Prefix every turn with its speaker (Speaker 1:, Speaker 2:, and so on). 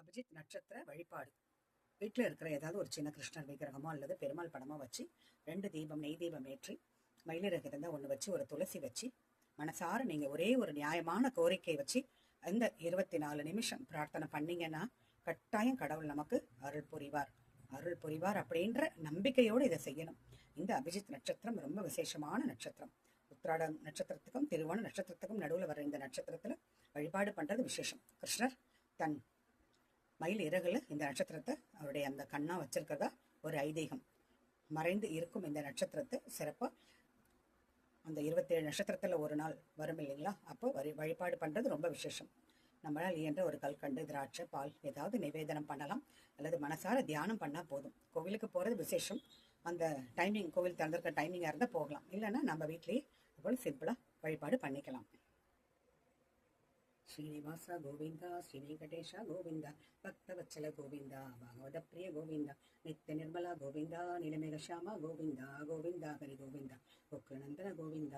Speaker 1: அபிஜித் நட்சத்திர வழிபாடு. வீட்டில் இருக்கிற ஏதாவது ஒரு சின்ன கிருஷ்ணர் விக்கிரகமோ அல்லது பெருமாள் படமோ வச்சு 2 தீபம் நெய் தீபம் ஏற்றி மயிலிறகு இருந்தால் ஒன்று வச்சு ஒரு துளசி வச்சு மனசார நீங்கள் ஒரே ஒரு நியாயமான கோரிக்கை வச்சு அந்த 24 நிமிஷம் பிரார்த்தனை பண்ணீங்கன்னா கட்டாயம் கடவுள் நமக்கு அருள் புரிவார். அருள் புரிவார் அப்படின்ற நம்பிக்கையோடு இதை செய்யணும். இந்த அபிஜித் நட்சத்திரம் ரொம்ப விசேஷமான நட்சத்திரம். உத்திராட நட்சத்திரத்துக்கும் திருவோண நட்சத்திரத்துக்கும் நடுவில் வர இந்த நட்சத்திரத்தில் வழிபாடு பண்ணுறது விசேஷம். கிருஷ்ணர் தன் மயில் இறகுல இந்த நட்சத்திரத்தை அவருடைய அந்த கண்ணா வச்சிருக்கிறதா ஒரு ஐதீகம். மறைந்து இருக்கும் இந்த நட்சத்திரத்தை சிறப்பாக அந்த 27 நட்சத்திரத்தில் ஒரு நாள் வரும் இல்லைங்களா, அப்போ வழிபாடு பண்ணுறது ரொம்ப விசேஷம். நம்மளால் இயன்ற ஒரு கல்கண்டு திராட்சை பால் ஏதாவது நிவேதனம் பண்ணலாம், அல்லது மனசார தியானம் பண்ணால் போதும். கோவிலுக்கு போகிறது விசேஷம். அந்த டைமிங் கோவில் திறந்திருக்க டைமிங்காக இருந்தால் போகலாம், இல்லைன்னா நம்ம வீட்லேயே இவ்வளோ சிம்பிளாக வழிபாடு பண்ணிக்கலாம். श्रीनिवास गोविंद श्री वेंकटेश गोविंद भक्तवत्सल गोविंद भागवत प्रिय गोविंद नित्य निर्मला गोविंद नीलमेघ श्याम गोविंद गोविंद हरि गोविंद गोकुलनंदन गोविंद।